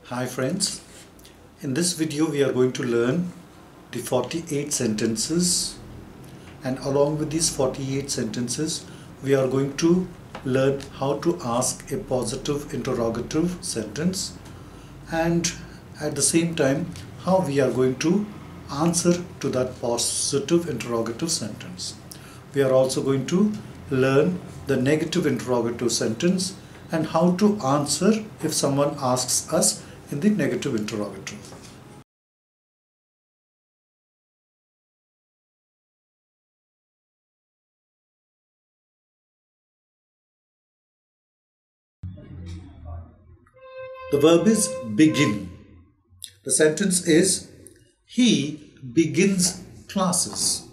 Hi friends, in this video we are going to learn the 48 sentences, and along with these 48 sentences we are going to learn how to ask a positive interrogative sentence, and at the same time how we are going to answer to that positive interrogative sentence. We are also going to learn the negative interrogative sentence and how to answer if someone asks us in the negative interrogative. The verb is begin. The sentence is he begins classes.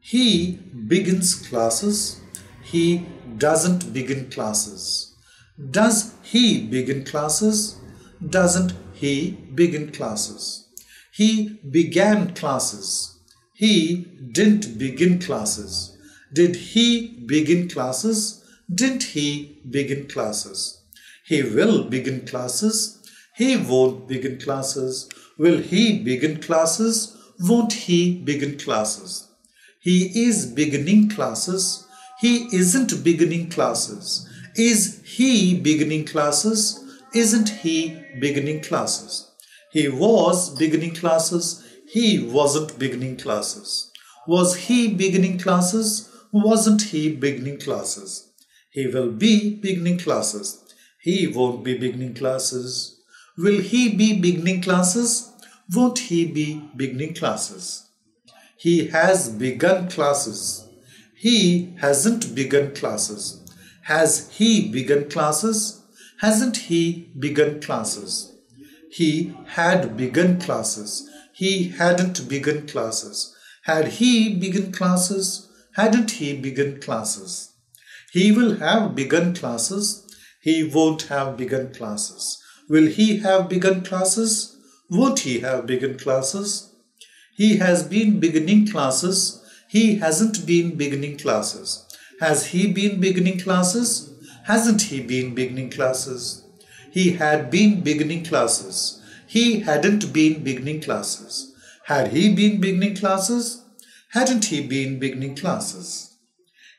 He begins classes. He doesn't begin classes. Does he begin classes? Doesn't he begin classes? He began classes. He didn't begin classes. Did he begin classes? Didn't he begin classes? He will begin classes. He won't begin classes. Will he begin classes? Won't he begin classes? He is beginning classes. He isn't beginning classes. Is he beginning classes? Isn't he beginning classes? He was beginning classes. He wasn't beginning classes. Was he beginning classes? Wasn't he beginning classes? He will be beginning classes. He won't be beginning classes. Will he be beginning classes? Won't he be beginning classes? He has begun classes. He hasn't begun classes. Has he begun classes? Hasn't he begun classes? He had begun classes. He hadn't begun classes. Had he begun classes? Hadn't he begun classes? He will have begun classes. He won't have begun classes. Will he have begun classes? Won't he have begun classes? He has been beginning classes. He hasn't been beginning classes. Has he been beginning classes? Hasn't he been beginning classes? He had been beginning classes. He hadn't been beginning classes. Had he been beginning classes? Hadn't he been beginning classes?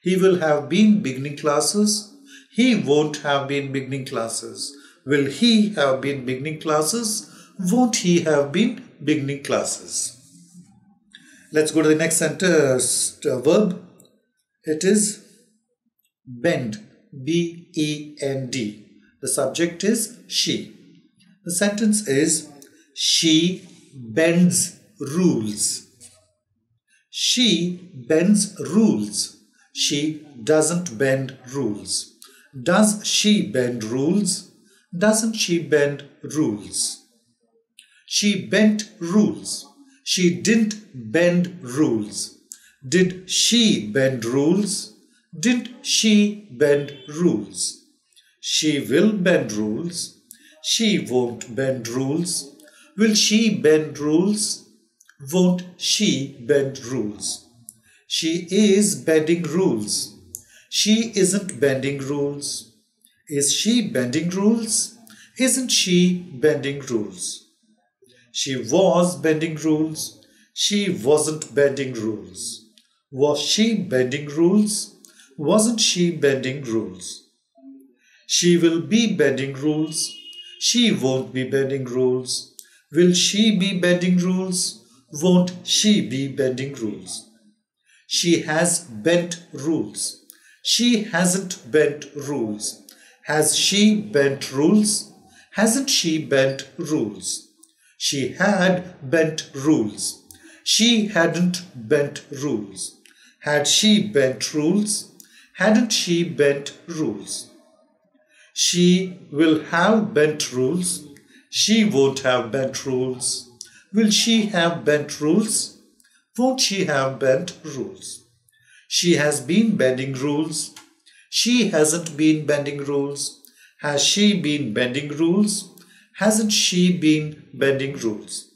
He will have been beginning classes. He won't have been beginning classes. Will he have been beginning classes? Won't he have been beginning classes? Let's go to the next sentence verb. It is bend. B-E-N-D. The subject is she. The sentence is she bends rules. She bends rules. She doesn't bend rules. Does she bend rules? Doesn't she bend rules? She bent rules. She didn't bend rules. Did she bend rules? Didn't she bend rules? She will bend rules. She won't bend rules. Will she bend rules? Won't she bend rules? She is bending rules. She isn't bending rules. Is she bending rules? Isn't she bending rules? She was bending rules. She wasn't bending rules. Was she bending rules? Wasn't she bending rules? She will be bending rules. She won't be bending rules. Will she be bending rules? Won't she be bending rules? She has bent rules. She hasn't bent rules. Has she bent rules? Hasn't she bent rules? She had bent rules. She hadn't bent rules. Had she bent rules? Hadn't she bent rules? She will have bent rules. She won't have bent rules. Will she have bent rules? Won't she have bent rules? She has been bending rules. She hasn't been bending rules. Has she been bending rules? Hasn't she been bending rules?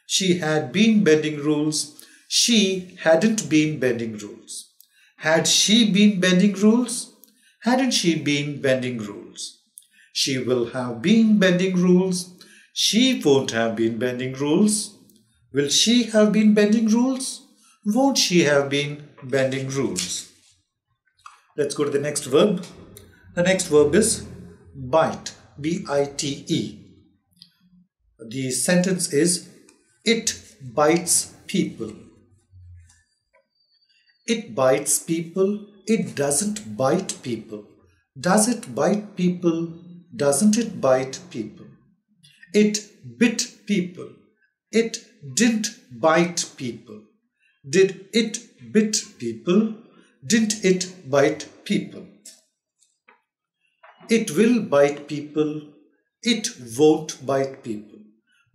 She had been bending rules. She hadn't been bending rules. Had she been bending rules? Hadn't she been bending rules? She will have been bending rules. She won't have been bending rules. Will she have been bending rules? Won't she have been bending rules? Let's go to the next verb. The next verb is bite, B-I-T-E. The sentence is, it bites people. It bites people. It doesn't bite people. Does it bite people? Doesn't it bite people? It bit people. It didn't bite people. Did it bit people? Didn't it bite people? It will bite people. It won't bite people.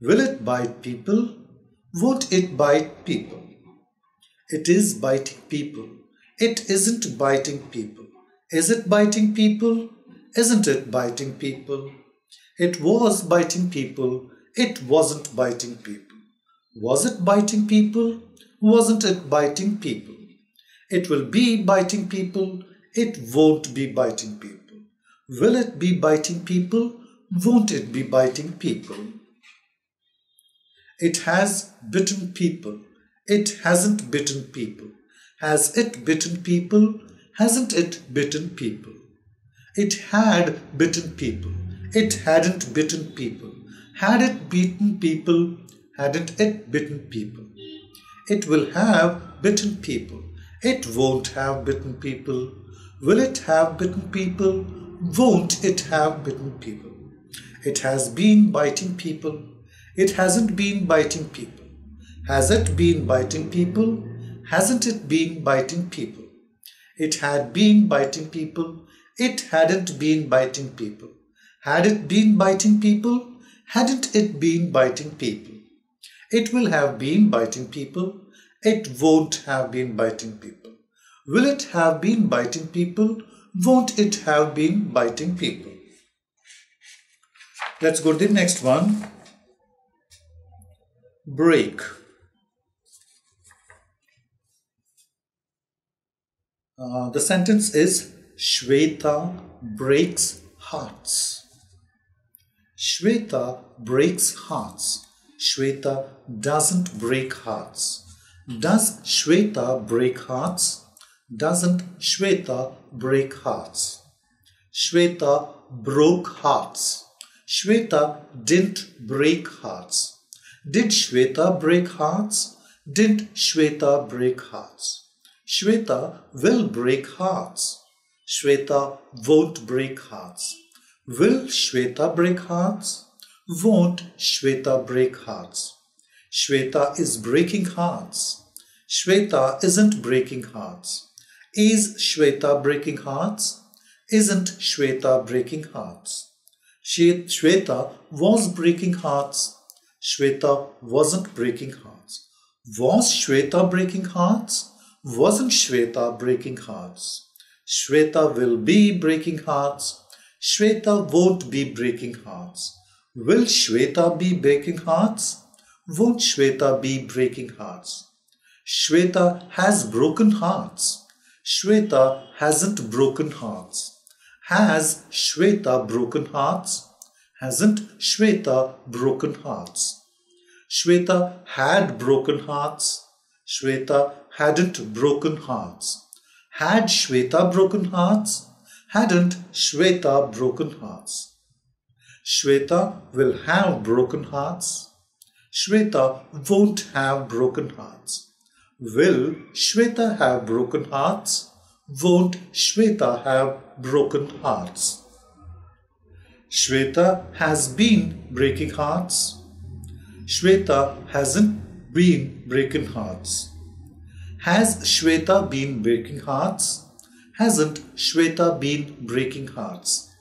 Will it bite people? Won't it bite people? It is biting people. It isn't biting people. Is it biting people? Isn't it biting people? It was biting people. It wasn't biting people. Was it biting people? Wasn't it biting people? It will be biting people. It won't be biting people. Will it be biting people? Won't it be biting people? It has bitten people. It hasn't bitten people. Has it bitten people? Hasn't it bitten people? It had bitten people. It hadn't bitten people. Had it beaten people? Hadn't it bitten people? It will have bitten people. It won't have bitten people. Will it have bitten people? Won't it have bitten people? It has been biting people. It hasn't been biting people. Has it been biting people? Hasn't it been biting people? It had been biting people. It hadn't been biting people. Had it been biting people? Hadn't it been biting people? It will have been biting people. It won't have been biting people. Will it have been biting people? Won't it have been biting people? Let's go to the next one. Break. The sentence is, Shweta breaks hearts. Shweta breaks hearts. Shweta doesn't break hearts. Does Shweta break hearts? Doesn't Shweta break hearts? Shweta broke hearts. Shweta didn't break hearts. Did Shweta break hearts? Didn't Shweta break hearts? Shweta will break hearts. Shweta won't break hearts. Will Shweta break hearts? Won't Shweta break hearts? Shweta is breaking hearts. Shweta isn't breaking hearts. Is Shweta breaking hearts? Isn't Shweta breaking hearts? Shweta was breaking hearts. Shweta wasn't breaking hearts. Was Shweta breaking hearts? Wasn't Shweta breaking hearts? Shweta will be breaking hearts. Shweta won't be breaking hearts. Will Shweta be breaking hearts? Won't Shweta be breaking hearts? Shweta has broken hearts. Shweta hasn't broken hearts. Has Shweta broken hearts? Hasn't Shweta broken hearts? Shweta had broken hearts. Shweta hadn't broken hearts. Had Shweta broken hearts? Hadn't Shweta broken hearts? Shweta will have broken hearts. Shweta won't have broken hearts. Will Shweta have broken hearts? Won't Shweta have broken hearts? Shweta has been breaking hearts. Shweta hasn't been breaking hearts. Has Shweta been breaking hearts? Hasn't Shweta been breaking hearts?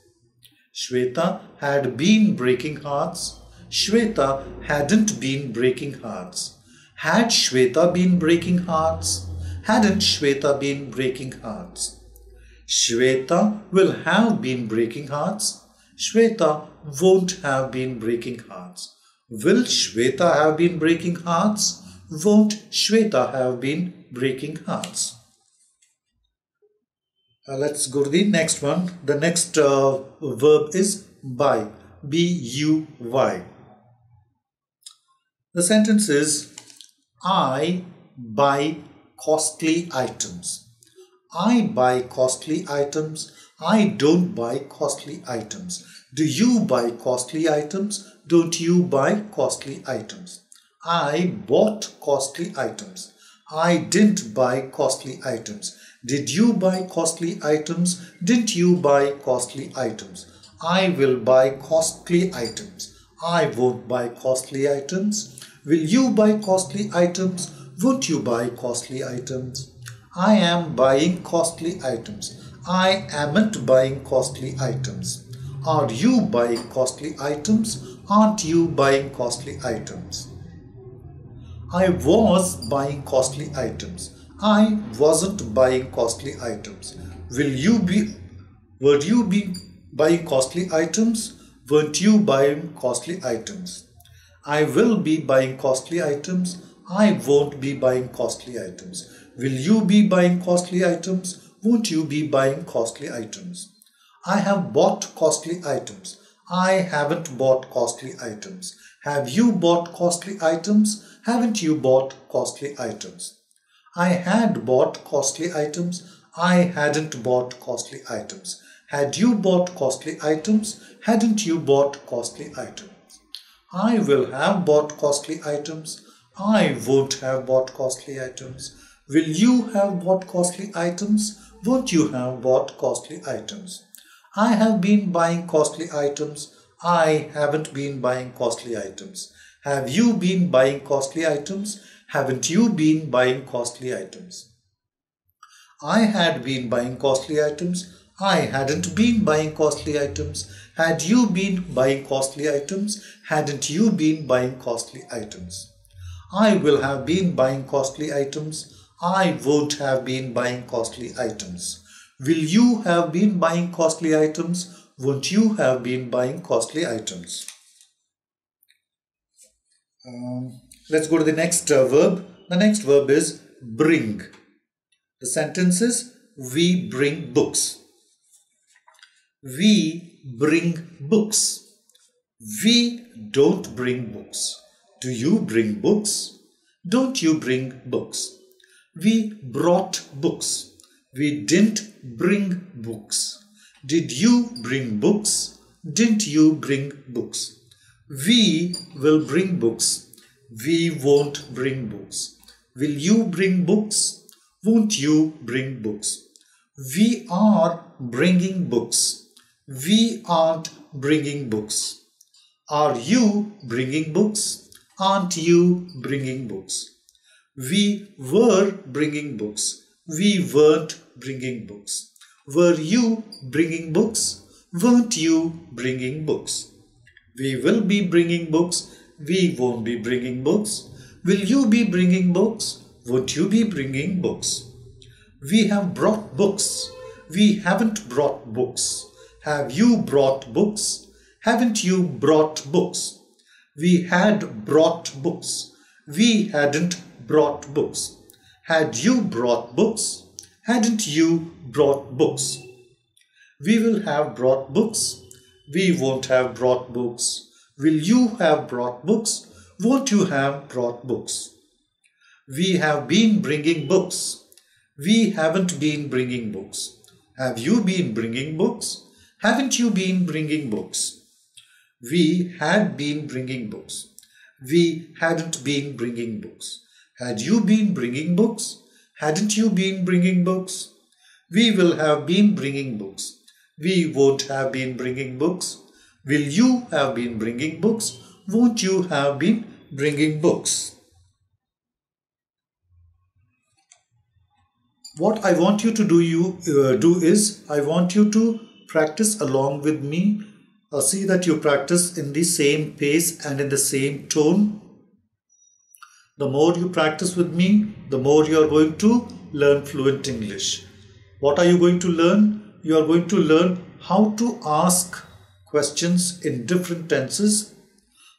Shweta had been breaking hearts. Shweta hadn't been breaking hearts. Had Shweta been breaking hearts? Hadn't Shweta been breaking hearts? Shweta will have been breaking hearts. Shweta won't have been breaking hearts. Will Shweta have been breaking hearts? Won't Shweta have been breaking hearts? Let's go to the next one. The next verb is buy, B-U-Y. The sentence is, I buy costly items. I buy costly items. I don't buy costly items. Do you buy costly items? Don't you buy costly items? I bought costly items. I didn't buy costly items. Did you buy costly items? Didn't you buy costly items? I will buy costly items. I won't buy costly items. Will you buy costly items? Won't you buy costly items? I am buying costly items. I amn't buying costly items. Are you buying costly items? Aren't you buying costly items? I was buying costly items. I wasn't buying costly items. Would you be buying costly items? Weren't you buying costly items? I will be buying costly items. I won't be buying costly items. Will you be buying costly items? Won't you be buying costly items? I have bought costly items. I haven't bought costly items. Have you bought costly items? Haven't you bought costly items? I had bought costly items. I hadn't bought costly items. Had you bought costly items? Hadn't you bought costly items? I will have bought costly items. I won't have bought costly items. Will you have bought costly items? Won't you have bought costly items? I have been buying costly items. I haven't been buying costly items. Have you been buying costly items? Haven't you been buying costly items? I had been buying costly items. I hadn't been buying costly items. Had you been buying costly items? Hadn't you been buying costly items? I will have been buying costly items. I won't have been buying costly items. Will you have been buying costly items? Won't you have been buying costly items? Let's go to the next verb. The next verb is bring. The sentence is, we bring books. We bring books. We don't bring books. Do you bring books? Don't you bring books? We brought books. We didn't bring books. Did you bring books? Didn't you bring books? We will bring books. We won't bring books. Will you bring books? Won't you bring books? We are bringing books. We aren't bringing books. Are you bringing books? Aren't you bringing books? We were bringing books. We weren't bringing books. Were you bringing books? Weren't you bringing books? We will be bringing books. We won't be bringing books. Will you be bringing books? Won't you be bringing books? We have brought books. We haven't brought books. Have you brought books? Haven't you brought books? We had brought books. We hadn't brought books. Had you brought books? Hadn't you brought books? We will have brought books. We won't have brought books. Will you have brought books? Won't you have brought books? We have been bringing books. We haven't been bringing books. Have you been bringing books? Haven't you been bringing books? We had been bringing books. We hadn't been bringing books. Had you been bringing books? Hadn't you been bringing books? We will have been bringing books. We won't have been bringing books. Will you have been bringing books? Won't you have been bringing books? What I want you to do is I want you to practice along with me. See that you practice in the same pace and in the same tone. The more you practice with me, the more you are going to learn fluent English. What are you going to learn? You are going to learn how to ask questions in different tenses,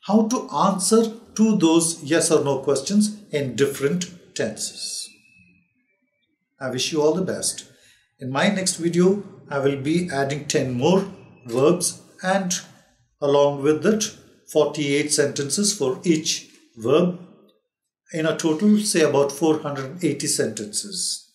how to answer to those yes or no questions in different tenses. I wish you all the best. In my next video, I will be adding 10 more verbs and along with it 48 sentences for each verb. In a total, say about 480 sentences.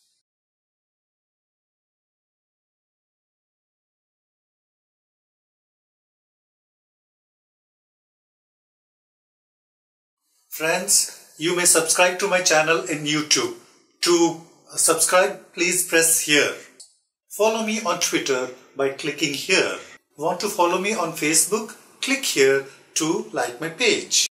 Friends, you may subscribe to my channel in YouTube. To subscribe, please press here. Follow me on Twitter by clicking here. Want to follow me on Facebook? Click here to like my page.